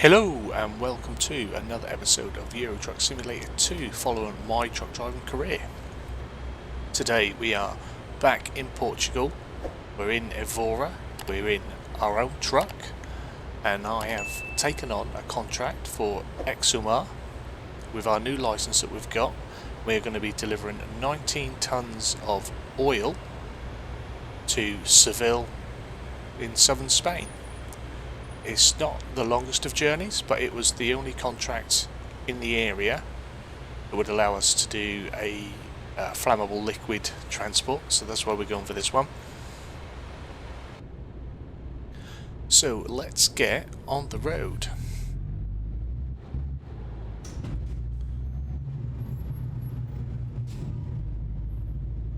Hello and welcome to another episode of Euro Truck Simulator 2 following my truck driving career. Today we are back in Portugal, we're in Evora, we're in our own truck, and I have taken on a contract for Exumar with our new license that we've got. We're going to be delivering 19 tons of oil to Seville in southern Spain. It's not the longest of journeys, but it was the only contract in the area that would allow us to do a flammable liquid transport, so that's why we're going for this one. So let's get on the road.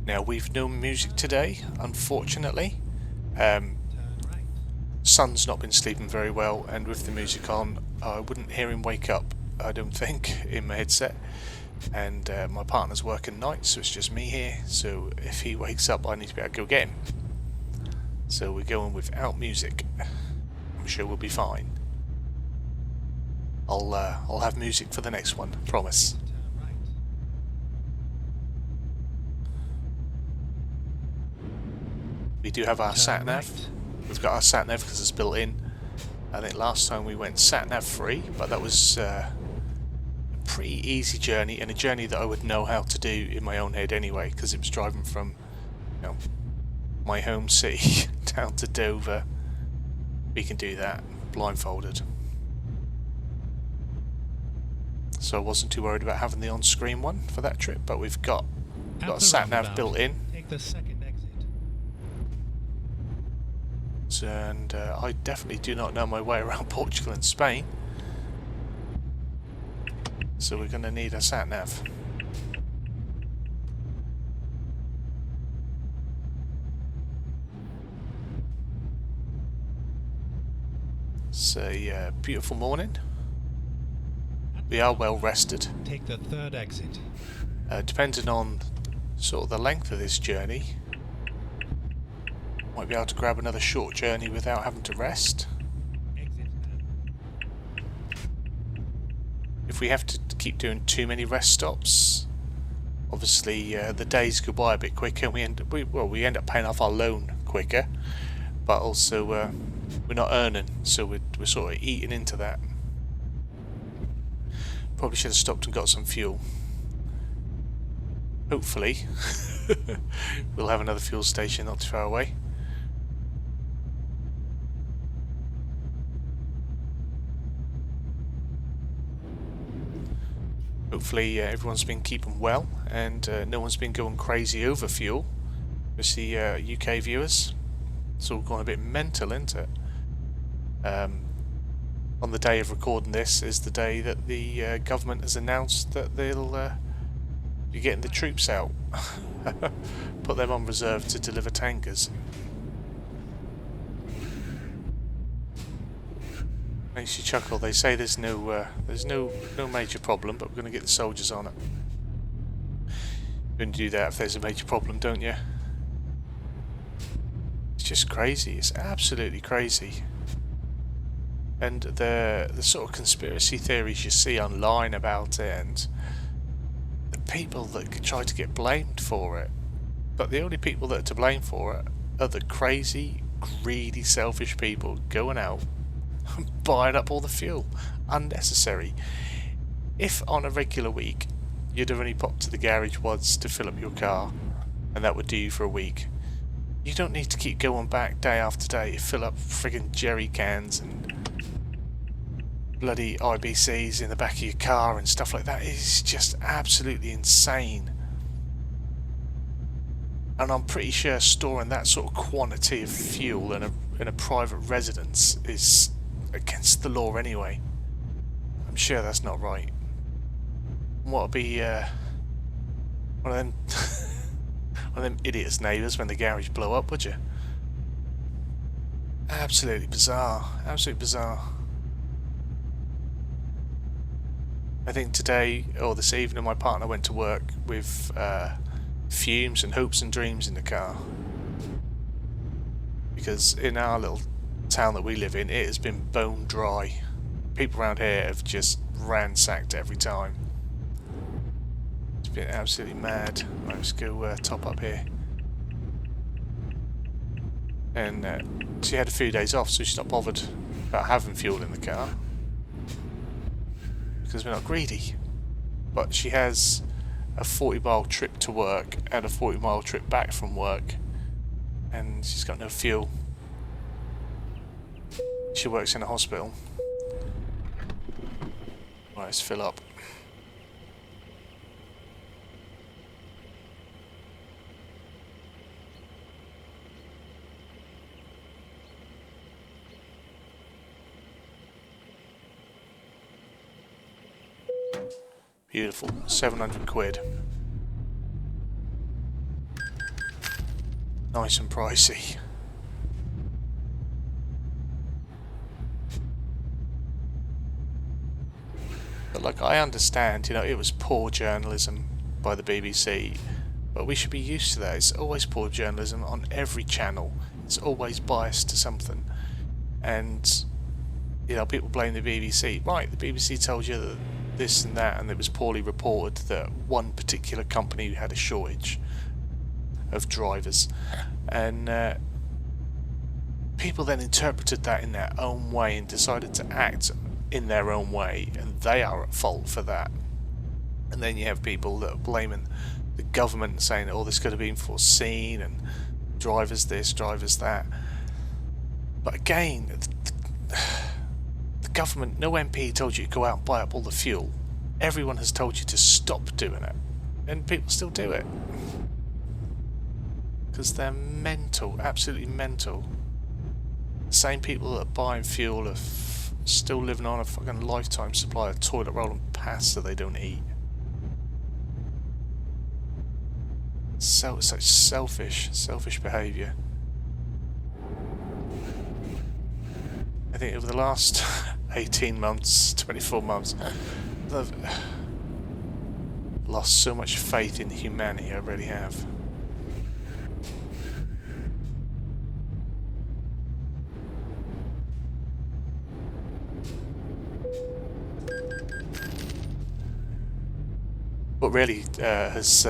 Now we've no music today, unfortunately. Son's not been sleeping very well, and with the music on I wouldn't hear him wake up, I don't think, in my headset, and my partner's working nights, so it's just me here, so if he wakes up I need to be able to go get him. So we're going without music. I'm sure we'll be fine. I'll have music for the next one, promise. We do have our sat-nav. We've got our sat-nav because it's built in. I think last time we went sat-nav free, but that was a pretty easy journey, and a journey that I would know how to do in my own head anyway, because it was driving from, you know, my home city down to Dover. We can do that blindfolded. So I wasn't too worried about having the on-screen one for that trip, but we've got a sat-nav built in. Take the second exit. And I definitely do not know my way around Portugal and Spain, so we're going to need a sat-nav. It's a beautiful morning. We are well rested. Take the third exit. Depending on sort of the length of this journey, might be able to grab another short journey without having to rest. If we have to keep doing too many rest stops, obviously the days go by a bit quicker, and we end up paying off our loan quicker, but also we're not earning, so we're sort of eating into that. Probably should have stopped and got some fuel. Hopefully we'll have another fuel station not too far away. Hopefully everyone's been keeping well, and no one's been going crazy over fuel. We see UK viewers, it's all gone a bit mental, isn't it? On the day of recording this is the day that the government has announced that they'll be getting the troops out. Put them on reserve to deliver tankers. Makes you chuckle. They say there's no major problem, but we're going to get the soldiers on it. You're going to do that if there's a major problem, don't you? It's just crazy. It's absolutely crazy. And the sort of conspiracy theories you see online about it, and the people that could try to get blamed for it, but the only people that are to blame for it are the crazy, greedy, selfish people going out buying up all the fuel. Unnecessary. If on a regular week you'd have only popped to the garage once to fill up your car, and that would do you for a week, you don't need to keep going back day after day to fill up friggin' jerry cans and bloody IBCs in the back of your car and stuff like that. It's just absolutely insane. And I'm pretty sure storing that sort of quantity of fuel in a private residence is against the law anyway. I'm sure that's not right. What would be one of them one of them idiots neighbours when the garage blow up, would you? Absolutely bizarre. Absolutely bizarre. I think today or this evening my partner went to work with fumes and hopes and dreams in the car, because in our little town that we live in, it has been bone dry people around here have just ransacked every time. It's been absolutely mad. Right, let's go top up here. And she had a few days off, so she's not bothered about having fuel in the car because we're not greedy. But she has a 40-mile trip to work and a 40-mile trip back from work, and she's got no fuel. She works in a hospital. Right, let's fill up. Beautiful, 700 quid. Nice and pricey. But like, I understand, you know, it was poor journalism by the BBC, but we should be used to that. It's always poor journalism on every channel. It's always biased to something. And, you know, people blame the BBC. Right, the BBC told you that this and that, and it was poorly reported that one particular company had a shortage of drivers. And people then interpreted that in their own way and decided to act in their own way, and they are at fault for that. And then you have people that are blaming the government and saying, oh, this could have been foreseen, and drivers this, drivers that. But again, the government, no MP told you to go out and buy up all the fuel. Everyone has told you to stop doing it, and people still do it because they're mental, absolutely mental. The same people that are buying fuel are still living on a fucking lifetime supply of toilet roll and pasta they don't eat. So such selfish behaviour. I think over the last 18 months, 24 months, I've lost so much faith in humanity. I really have. What really has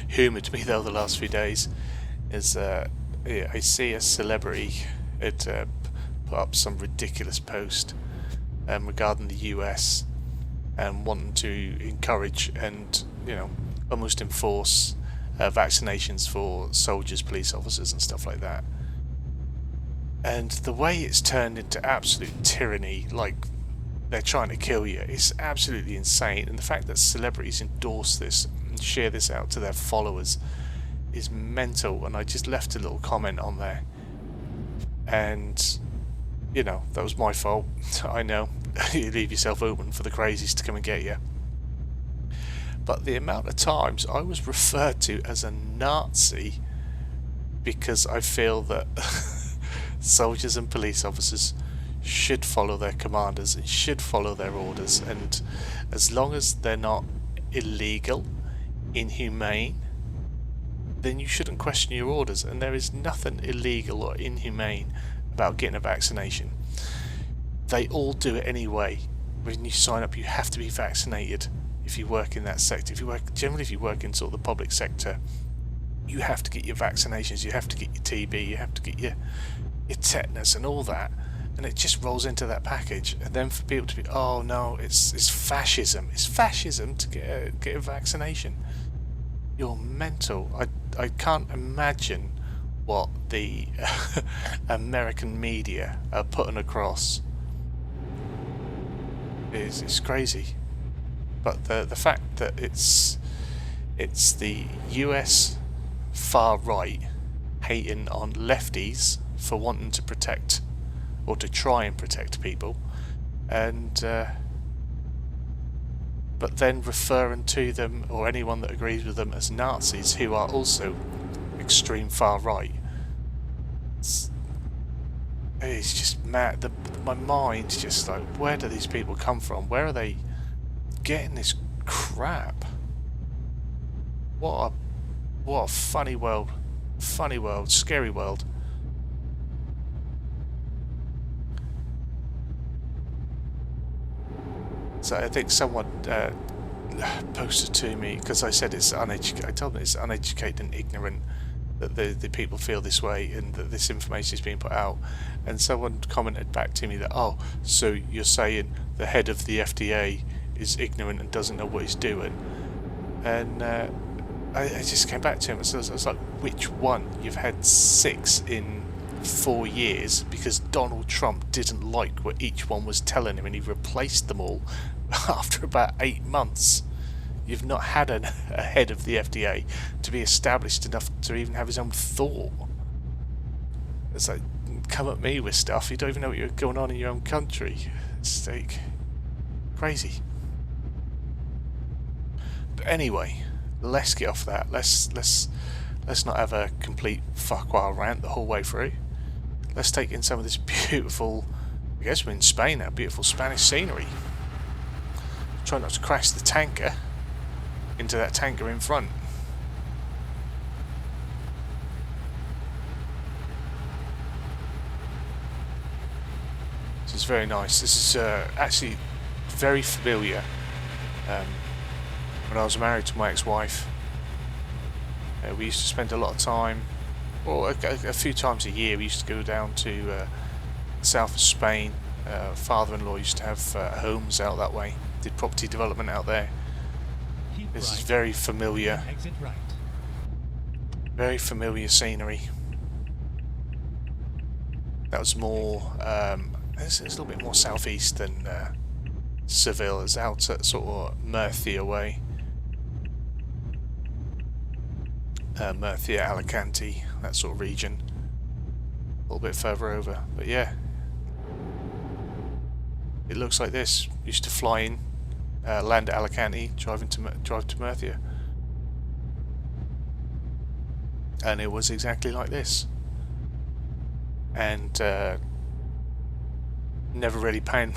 humoured me though the last few days is I see a celebrity put up some ridiculous post regarding the US and wanting to encourage and, you know, almost enforce vaccinations for soldiers, police officers and stuff like that. And the way it's turned into absolute tyranny, like they're trying to kill you, is absolutely insane. And the fact that celebrities endorse this and share this out to their followers is mental. And I just left a little comment on there, and you know, that was my fault. I know. You leave yourself open for the crazies to come and get you. But the amount of times I was referred to as a Nazi because I feel that soldiers and police officers should follow their commanders and should follow their orders, and as long as they're not illegal, inhumane, then you shouldn't question your orders. And there is nothing illegal or inhumane about getting a vaccination. They all do it anyway. When you sign up, you have to be vaccinated if you work in that sector. If you work in sort of the public sector, you have to get your vaccinations, you have to get your TB, you have to get your tetanus and all that. And it just rolls into that package. And then for people to be, oh no, it's fascism. It's fascism to get a vaccination. You're mental. I can't imagine what the American media are putting across. It's crazy. But the fact that it's the US far right hating on lefties for wanting to protect, or to try and protect people, and but then referring to them, or anyone that agrees with them, as Nazis, who are also extreme far right. It's just mad. My mind's just like, where do these people come from? Where are they getting this crap? What a funny world, scary world. So I think someone posted to me, because I said it's uneducated. I told them it's uneducated and ignorant that the people feel this way and that this information is being put out. And someone commented back to me that, oh, so you're saying the head of the FDA is ignorant and doesn't know what he's doing? And I just came back to him and said, I was like, which one? You've had 6 in 4 years because Donald Trump didn't like what each one was telling him and he replaced them all after about 8 months. You've not had a head of the FDA to be established enough to even have his own thought. It's like, come at me with stuff, you don't even know what's going on in your own country. It's like crazy. But anyway, let's get off that. Let's not have a complete Farquar rant the whole way through. Let's take in some of this beautiful, I guess we're in Spain now, beautiful Spanish scenery. Try not to crash the tanker into that tanker in front. This is very nice. This is actually very familiar. When I was married to my ex-wife, we used to spend a lot of time, or a few times a year, we used to go down to the south of Spain. Father-in-law used to have homes out that way, did property development out there. This is very familiar. Exit right. Very familiar scenery. That was more, it's a little bit more southeast than Seville. It's out at sort of Murcia way. Murcia, Alicante, that sort of region. A little bit further over, but yeah. It looks like this. Used to fly in, land at Alicante, drive to Murcia. And it was exactly like this. And never really paying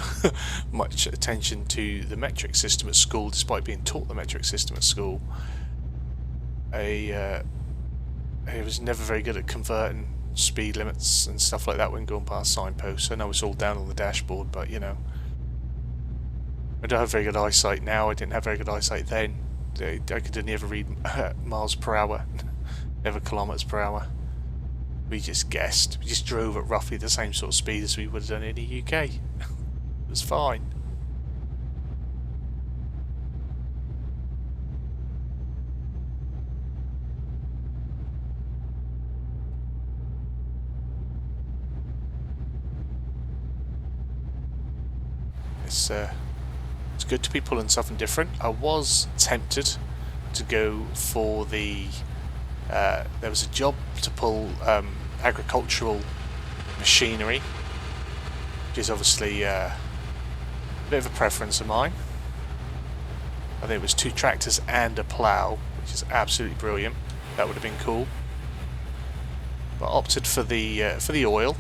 much attention to the metric system at school, despite being taught the metric system at school. I was never very good at converting speed limits and stuff like that when going past signposts. I know it's all down on the dashboard, but you know, I don't have very good eyesight now. I didn't have very good eyesight then. I could only ever read miles per hour, never kilometers per hour. We just guessed. We just drove at roughly the same sort of speed as we would have done in the UK. It was fine. It's good to be pulling something different. I was tempted to go for the there was a job to pull agricultural machinery, which is obviously a bit of a preference of mine. I think it was 2 tractors and a plough, which is absolutely brilliant. That would have been cool. But I opted for the oil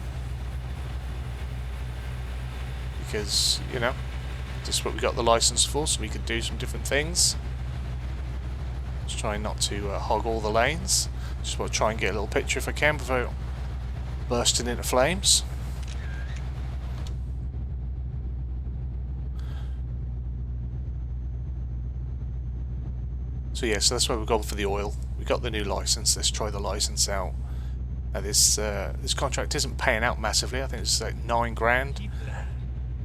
because, you know, just what we got the license for, so we could do some different things. Just trying not to hog all the lanes. Just want to try and get a little picture if I can without bursting into flames. So yeah, so that's why we've gone for the oil. We got the new license. Let's try the license out. Now this contract isn't paying out massively. I think it's like 9 grand.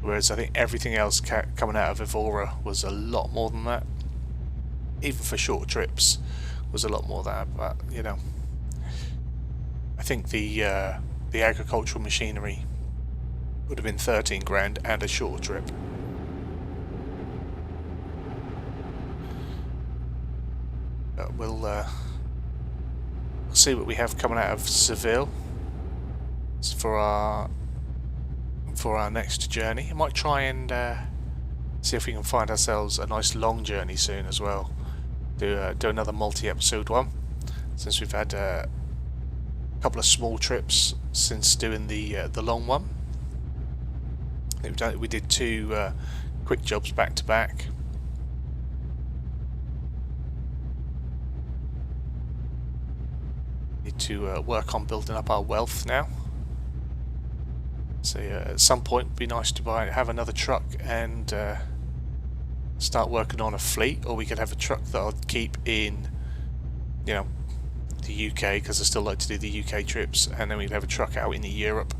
Whereas I think everything else coming out of Evora was a lot more than that. Even for short trips was a lot more than that. But you know, I think the agricultural machinery would have been 13 grand and a short trip. But we'll see what we have coming out of Seville for our next journey. I might try and see if we can find ourselves a nice long journey soon as well. Do another multi-episode one, since we've had a couple of small trips since doing the long one. I think we did 2 quick jobs back to back. Need to work on building up our wealth now. So at some point it'd be nice to have another truck and start working on a fleet, or we could have a truck that I'd keep in, you know, the UK, because I still like to do the UK trips, and then we'd have a truck out in Europe,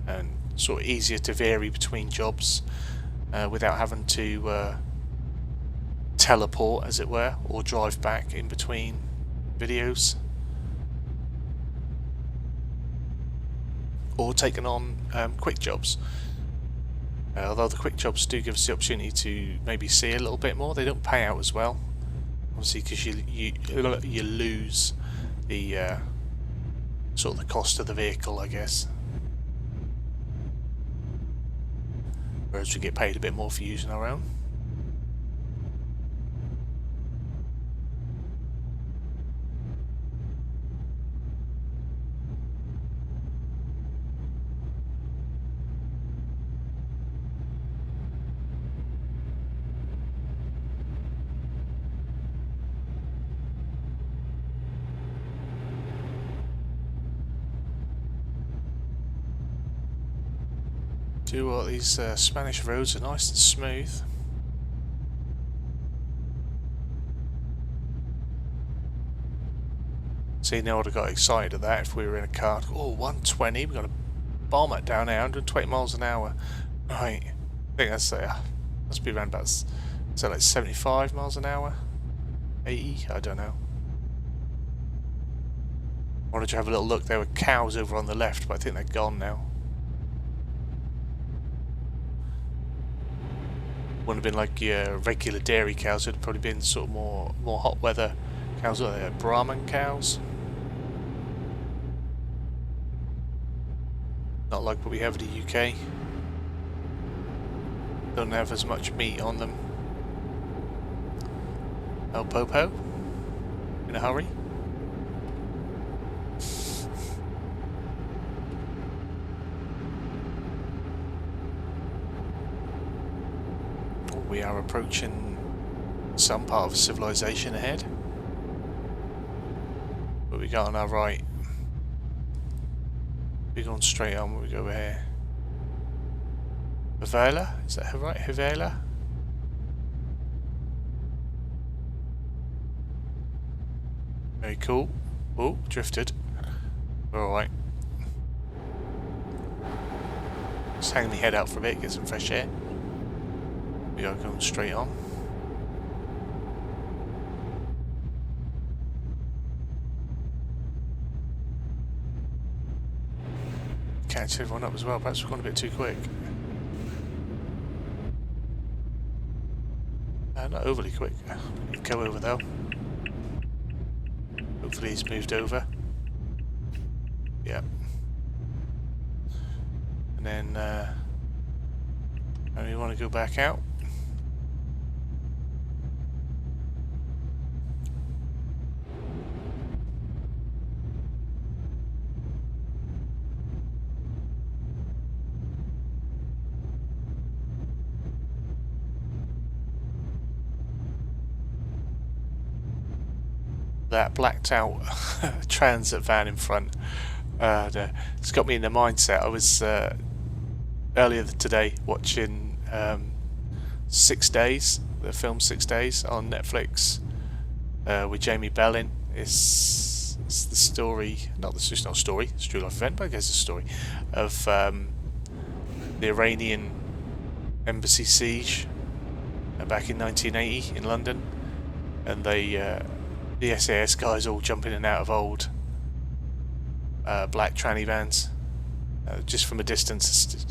and sort of easier to vary between jobs without having to teleport, as it were, or drive back in between videos, or taking on quick jobs. Although the quick jobs do give us the opportunity to maybe see a little bit more, they don't pay out as well, obviously, because you lose the sort of the cost of the vehicle, I guess. Whereas we get paid a bit more for using our own. Do what, these Spanish roads are nice and smooth. See, now I'd have got excited at that if we were in a car. Oh, 120, we're going to bomb it down there, 120 miles an hour. Right, I think that's, must be around about, is that like 75 miles an hour? 80? I don't know. I wanted to have a little look, there were cows over on the left, but I think they're gone now. Wouldn't have been like your regular dairy cows, it would have probably been sort of more hot weather cows, or they're Brahman cows. Not like what we have in the UK. Don't have as much meat on them. El Popo? In a hurry? We are approaching some part of civilization ahead. What we got on our right? We're going straight on. What we go over here? Evora? Is that right? Evora? Very cool. Oh, drifted. We're alright. Just hang my head out for a bit, get some fresh air. We are going straight on. Catch everyone up as well, perhaps we've gone a bit too quick. Not overly quick. Go over though. Hopefully he's moved over. Yeah. And then we want to go back out. That blacked out transit van in front, it's got me in the mindset. I was earlier today watching 6 Days, the film 6 Days on Netflix, with Jamie Bell in. It's the story, it's not a story, it's a true life event, but I guess it's a story of the Iranian embassy siege back in 1980 in London, and the SAS guys all jumping in and out of old black tranny vans, just from a distance,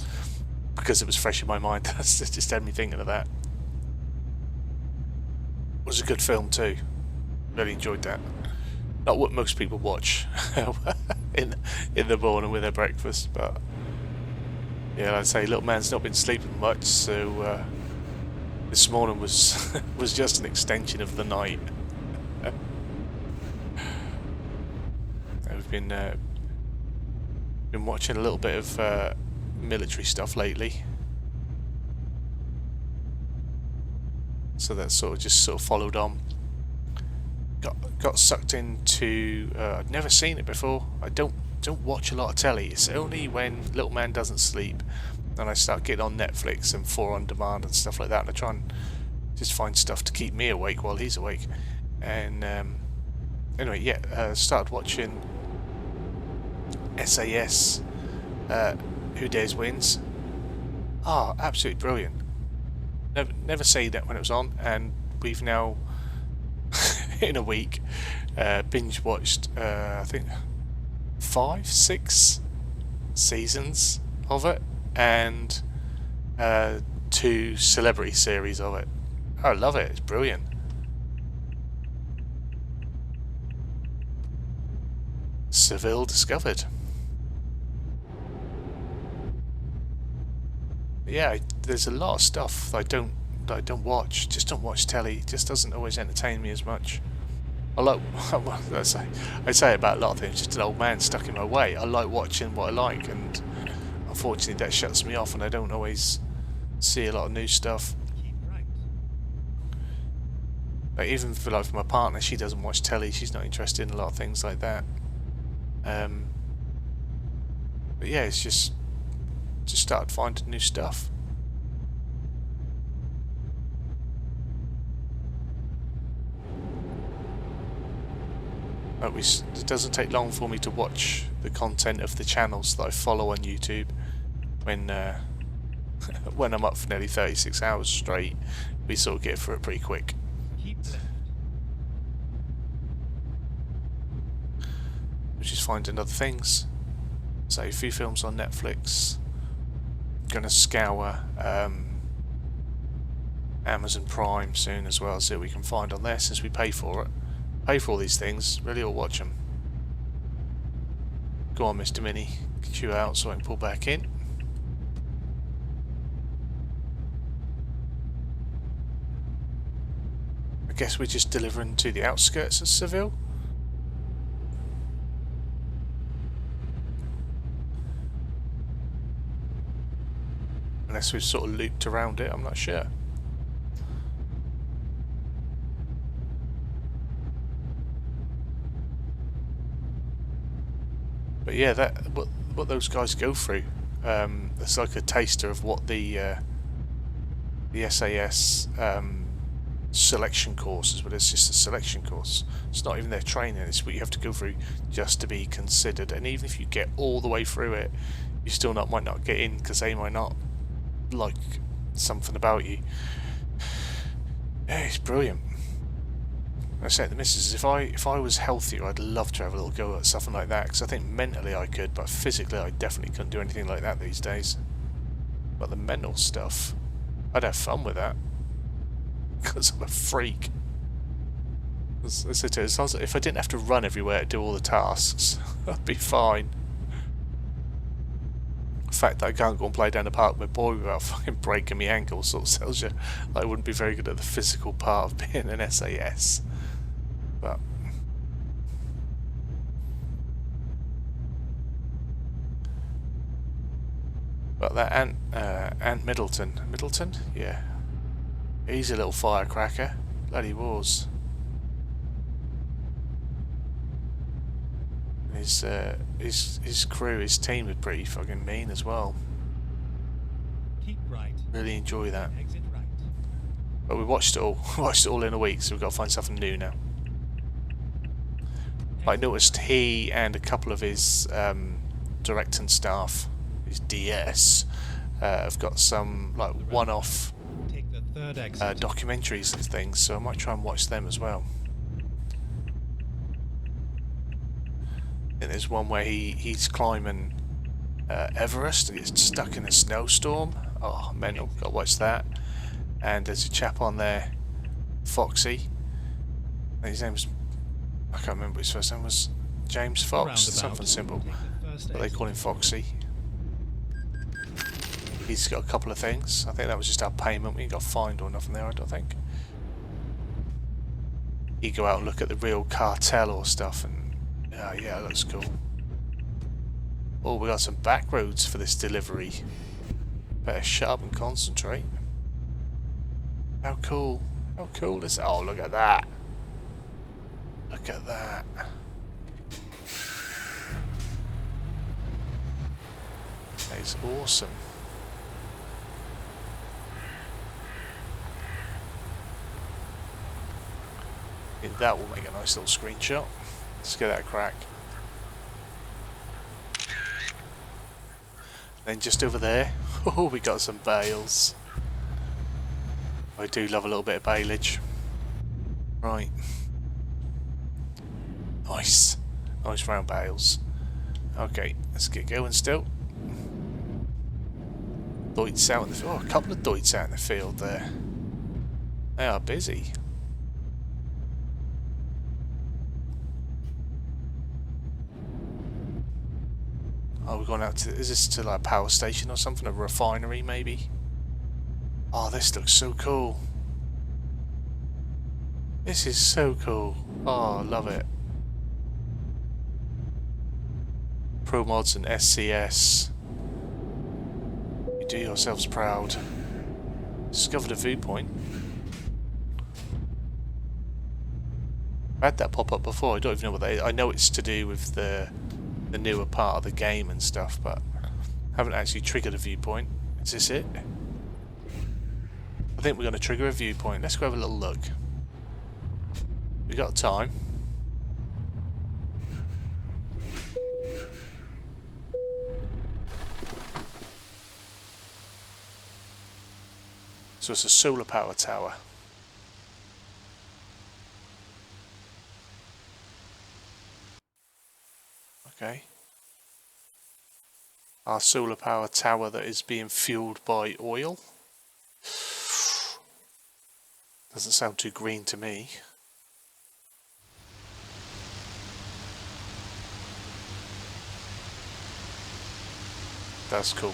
because it was fresh in my mind. That's just had me thinking of that. It was a good film too. Really enjoyed that. Not what most people watch in the morning with their breakfast, but yeah, like I say, little man's not been sleeping much, so this morning was was just an extension of the night. We've been watching a little bit of military stuff lately, so that sort of followed on. Got sucked into. I'd never seen it before. I don't watch a lot of telly. It's only when little man doesn't sleep, and I start getting on Netflix and 4 on demand and stuff like that, and I try and just find stuff to keep me awake while he's awake. And anyway, yeah, started watching SAS. Who Dares Wins. Oh, absolutely brilliant. Never say that when it was on, and we've now in a week binge watched I think 5, 6 seasons of it, and 2 celebrity series of it. I love it. It's brilliant. Seville discovered. Yeah, there's a lot of stuff that I don't watch. Just don't watch telly. It just doesn't always entertain me as much. I like, well, I say about a lot of things, just an old man stuck in my way. I like watching what I like, and unfortunately that shuts me off, and I don't always see a lot of new stuff. Like, even for my partner, she doesn't watch telly. She's not interested in a lot of things like that. But yeah, it's just started finding new stuff. It doesn't take long for me to watch the content of the channels that I follow on YouTube. When when I'm up for nearly 36 hours straight, we sort of get through it pretty quick. Which is finding other things. So a few films on Netflix. Gonna scour Amazon Prime soon as well, see what we can find on there since we pay for it. Pay for all these things, really ought to watch them. Go on, Mr. Mini, get you out so I can pull back in. I guess we're just delivering to the outskirts of Seville. Unless we've sort of looped around it, I'm not sure. But yeah, what those guys go through, it's like a taster of what the SAS selection course is, but it's just a selection course. It's not even their training, it's what you have to go through just to be considered. And even if you get all the way through it, you still might not get in because they might not like something about you. Yeah, it's brilliant. I said to the missus, if I was healthier, I'd love to have a little go at something like that, because I think mentally I could, but physically I definitely couldn't do anything like that these days. But the mental stuff, I'd have fun with that, because I'm a freak. As I said to her, if I didn't have to run everywhere to do all the tasks, I'd be fine. The fact that I can't go and play down the park with my boy without fucking breaking my ankle sort of tells you I wouldn't be very good at the physical part of being an SAS. But that Ant Middleton, yeah, he's a little firecracker. Bloody was. His crew, his team was pretty fucking mean as well. Keep right. Really enjoy that. Exit right. But we watched it all in a week, so we've got to find something new now. I noticed he and a couple of his directing staff, his DS, have got some like one-off Take the third exit. documentaries and things, so I might try and watch them as well. And there's one where he's climbing Everest and gets stuck in a snowstorm. Oh, mental! Got to watch that. And there's a chap on there, Foxy. And his name's, I can't remember what his first name was. James Fox, something simple. But they call him Foxy. He's got a couple of things. I think that was just our payment. We got fined or nothing there, I don't think. You go out and look at the real cartel or stuff, and yeah, that looks cool. Oh, we got some back roads for this delivery. Better shut up and concentrate. How cool! How cool is that? Oh, look at that! Look at that! That is awesome. think that will make a nice little screenshot. Let's get that crack. Then just over there, oh, we got some bales. I do love a little bit of baleage. Right. Nice. Nice round bales. Okay, let's get going still. Deutz out in the field. Oh, a couple of Deutz out in the field there. They are busy. Oh, we're going out to... Is this to like a power station or something? A refinery, maybe? Oh, this looks so cool. This is so cool. Oh, I love it. ProMods and SCS. You do yourselves proud. Discovered a viewpoint. I had that pop up before. I don't even know what they... I know it's to do with the newer part of the game and stuff, but I haven't actually triggered a viewpoint. Is this it? I think we're going to trigger a viewpoint. Let's go have a little look. We got time. So it's a solar power tower. Okay. Our solar power tower that is being fueled by oil. Doesn't sound too green to me. That's cool.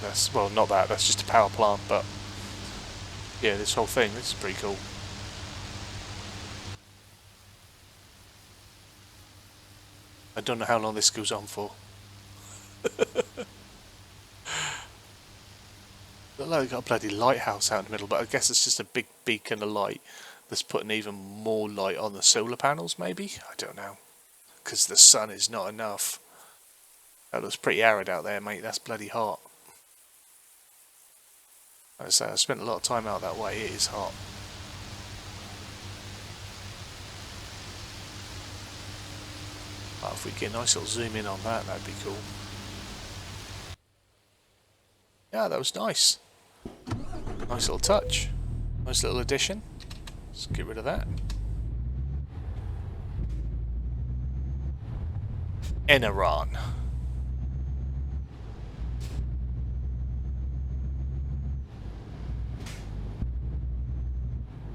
That's, well, not that, that's just a power plant, but yeah, this whole thing, this is pretty cool. I don't know how long this goes on for. Look like they've got a bloody lighthouse out in the middle, but I guess it's just a big beacon of light that's putting even more light on the solar panels, maybe? I don't know. Because the sun is not enough. That looks pretty arid out there, mate. That's bloody hot. Like I say, I spent a lot of time out that way. It is hot. But if we get a nice little zoom in on that, that'd be cool. Yeah, that was nice. Nice little touch. Nice little addition. Let's get rid of that. Eneron.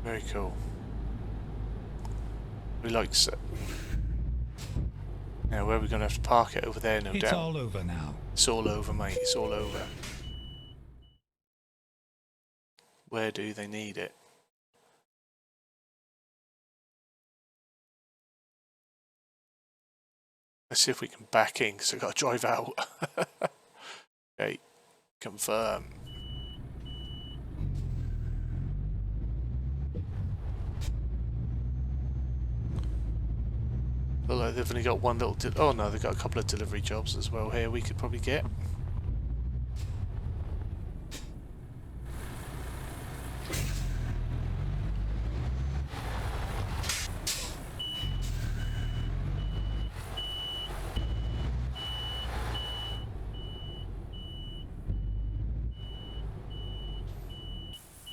Very cool. We like it. Now, where are we going to have to park it? Over there, no doubt. It's all over now. It's all over, mate. It's all over. Where do they need it? Let's see if we can back in, because I've got to drive out. Okay, confirm. Look like they've only got one little... oh no, they've got a couple of delivery jobs as well here we could probably get.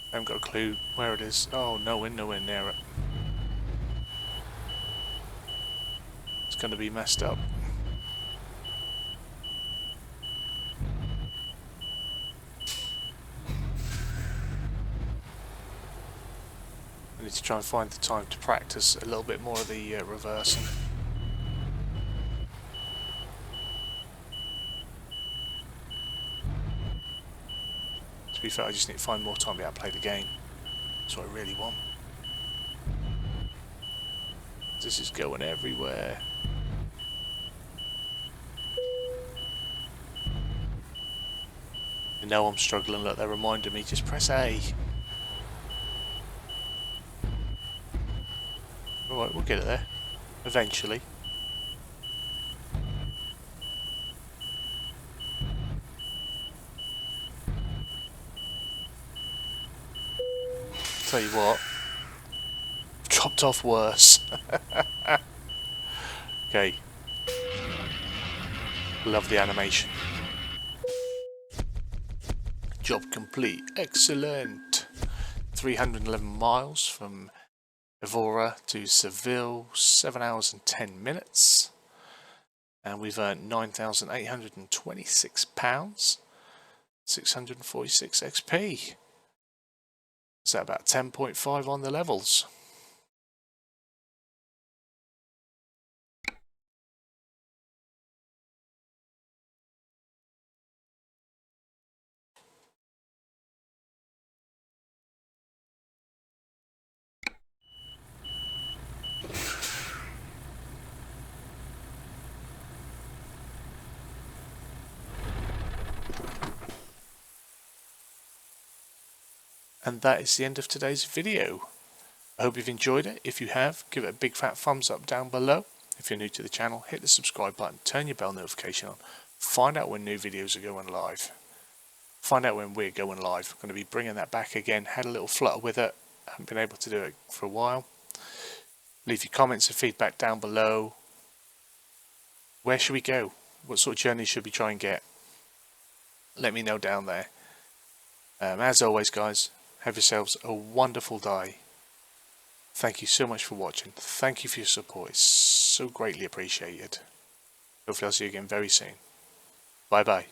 I haven't got a clue where it is. Oh, nowhere near it. It's going to be messed up. I need to try and find the time to practice a little bit more of the reversing. To be fair, I just need to find more time to be able to play the game. That's what I really want. This is going everywhere. You know I'm struggling. Look, they're reminding me, just press A. Alright, we'll get it there. Eventually. Tell you what, dropped off worse. Okay. Love the animation. Job complete. Excellent. 311 miles from Evora to Seville. 7 hours and 10 minutes. And we've earned £9,826. 646 XP. Is that about 10.5 on the levels? And that is the end of today's video. I hope you've enjoyed it. If you have, give it a big fat thumbs up down below. If you're new to the channel, hit the subscribe button, turn your bell notification on, find out when new videos are going live. Find out when we're going live. I'm going to be bringing that back again. Had a little flutter with it. Haven't been able to do it for a while. Leave your comments and feedback down below. Where should we go? What sort of journey should we try and get? Let me know down there. As always, guys, have yourselves a wonderful day. Thank you so much for watching. Thank you for your support. It's so greatly appreciated. Hopefully I'll see you again very soon. Bye bye.